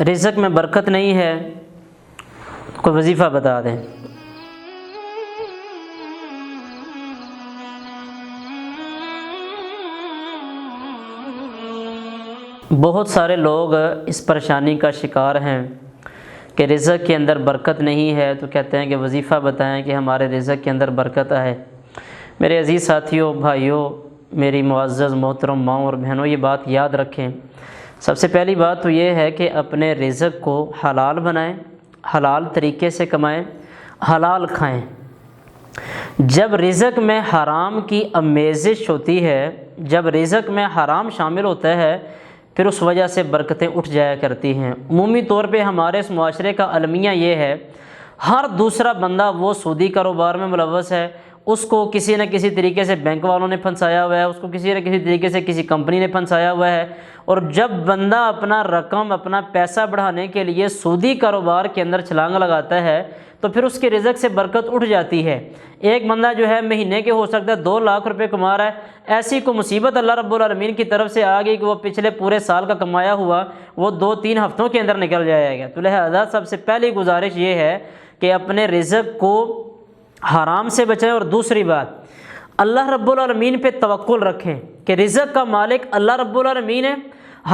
رزق میں برکت نہیں ہے، کوئی وظیفہ بتا دیں۔ بہت سارے لوگ اس پریشانی کا شکار ہیں کہ رزق کے اندر برکت نہیں ہے، تو کہتے ہیں کہ وظیفہ بتائیں کہ ہمارے رزق کے اندر برکت آئے۔ میرے عزیز ساتھیوں، بھائیوں، میری معزز محترم ماؤں اور بہنوں، یہ بات یاد رکھیں۔ سب سے پہلی بات تو یہ ہے کہ اپنے رزق کو حلال بنائیں، حلال طریقے سے کمائیں، حلال کھائیں۔ جب رزق میں حرام کی آمیزش ہوتی ہے، جب رزق میں حرام شامل ہوتا ہے، پھر اس وجہ سے برکتیں اٹھ جایا کرتی ہیں۔ عمومی طور پہ ہمارے اس معاشرے کا المیہ یہ ہے، ہر دوسرا بندہ وہ سودی کاروبار میں ملوث ہے، اس کو کسی نہ کسی طریقے سے بینک والوں نے پھنسایا ہوا ہے، اس کو کسی نہ کسی طریقے سے کسی کمپنی نے پھنسایا ہوا ہے، اور جب بندہ اپنا رقم، اپنا پیسہ بڑھانے کے لیے سودی کاروبار کے اندر چھلانگ لگاتا ہے، تو پھر اس کے رزق سے برکت اٹھ جاتی ہے۔ ایک بندہ جو ہے مہینے کے ہو سکتا ہے 2 لاکھ روپے کما رہا ہے، ایسی کو مصیبت اللہ رب العالمین کی طرف سے آ گئی کہ وہ پچھلے پورے سال کا کمایا ہوا وہ 2-3 ہفتوں کے اندر نکل جائے گا۔ تو لہذا سب سے پہلی گزارش یہ ہے کہ اپنے رزق کو حرام سے بچائیں، اور دوسری بات اللہ رب العالمین پہ توکل رکھیں کہ رزق کا مالک اللہ رب العالمین ہے،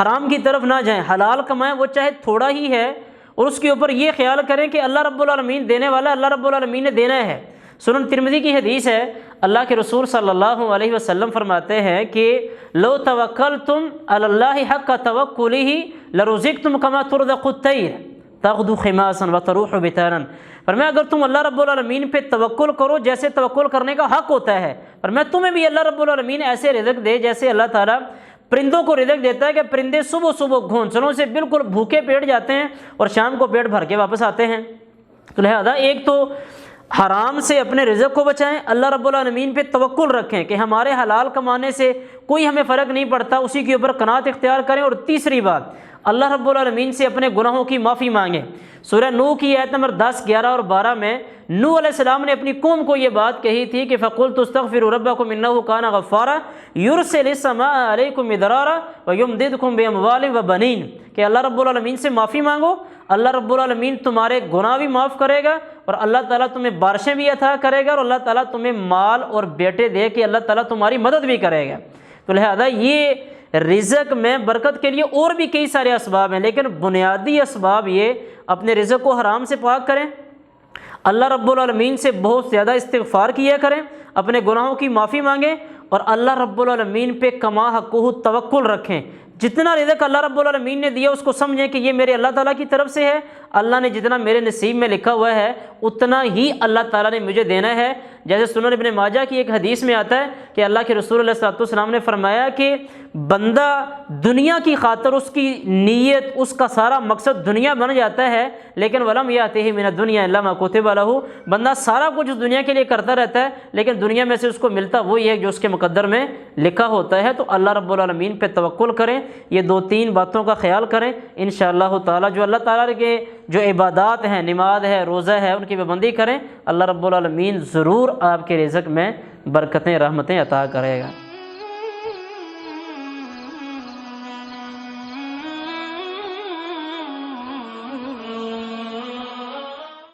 حرام کی طرف نہ جائیں، حلال کمائیں، وہ چاہے تھوڑا ہی ہے، اور اس کے اوپر یہ خیال کریں کہ اللہ رب العالمین دینے والا، اللہ رب العالمین نے دینا ہے۔ سنن ترمذی کی حدیث ہے، اللہ کے رسول صلی اللہ علیہ وسلم فرماتے ہیں کہ لو توکلتم علی اللہ حق توکلہ لرزقتم کما ترزق الطیر تغدو خماسا وتروح بطانا۔ فرمایا اگر تم اللہ رب العالمین پہ توکل کرو جیسے توکل کرنے کا حق ہوتا ہے، فرمایا تمہیں بھی اللہ رب العالمین ایسے رزق دے جیسے اللہ تعالیٰ پرندوں کو رزق دیتا ہے کہ پرندے صبح صبح گھونسلوں سے بالکل بھوکے پیٹ جاتے ہیں اور شام کو پیٹ بھر کے واپس آتے ہیں۔ تو لہذا ایک تو حرام سے اپنے رزق کو بچائیں، اللہ رب العالمین پہ توکل رکھیں کہ ہمارے حلال کمانے سے کوئی ہمیں فرق نہیں پڑتا، اسی کے اوپر قناعت اختیار کریں، اور تیسری بات اللہ رب العالمین سے اپنے گناہوں کی معافی مانگیں۔ سورہ نوح کی آیت نمبر 10، 11 اور 12 میں نوح علیہ السلام نے اپنی قوم کو یہ بات کہی تھی کہ فَقُلْتُ اسْتَغْفِرُوا رَبَّكُمْ إِنَّهُ كَانَ غَفَّارًا يُرْسِلِ السَّمَاءَ عَلَيْكُمْ مِدْرَارًا وَيُمْدِدْكُمْ بِأَمْوَالٍ وَبَنِينَ کہ اللہ رب العالمین سے معافی مانگو، اللہ رب العالمین تمہارے گناہ بھی معاف کرے گا، اور اللہ تعالیٰ تمہیں بارشیں بھی عطا کرے گا، اور اللہ تعالیٰ تمہیں مال اور بیٹے دے کے اللہ تعالیٰ تمہاری مدد بھی کرے گا۔ تو لہذا یہ رزق میں برکت کے لیے اور بھی کئی سارے اسباب ہیں، لیکن بنیادی اسباب یہ اپنے رزق کو حرام سے پاک کریں، اللہ رب العالمین سے بہت زیادہ استغفار کیا کریں، اپنے گناہوں کی معافی مانگیں، اور اللہ رب العالمین پہ کما حقہ توکل رکھیں۔ جتنا رزق اللہ رب العالمین نے دیا اس کو سمجھیں کہ یہ میرے اللہ تعالیٰ کی طرف سے ہے، اللہ نے جتنا میرے نصیب میں لکھا ہوا ہے اتنا ہی اللہ تعالیٰ نے مجھے دینا ہے۔ جیسے سنن ابن ماجہ کی ایک حدیث میں آتا ہے کہ اللہ کے رسول علیہ السلام نے فرمایا کہ بندہ دنیا کی خاطر اس کی نیت، اس کا سارا مقصد دنیا بن جاتا ہے، لیکن ولم یاتہ من الدنیا الا ما کتب لہ، بندہ سارا کچھ اس دنیا کے لیے کرتا رہتا ہے لیکن دنیا میں سے اس کو ملتا وہی ہے جو اس کے مقدر میں لکھا ہوتا ہے۔ تو اللہ رب العالمین پہ توکل کریں، یہ 2-3 باتوں کا خیال کریں، انشاءاللہ تعالیٰ جو اللہ تعالیٰ کے جو عبادات ہیں، نماز ہے، روزہ ہے، ان کی پابندی کریں، اللہ رب العالمین ضرور آپ کے رزق میں برکتیں، رحمتیں عطا کرے گا۔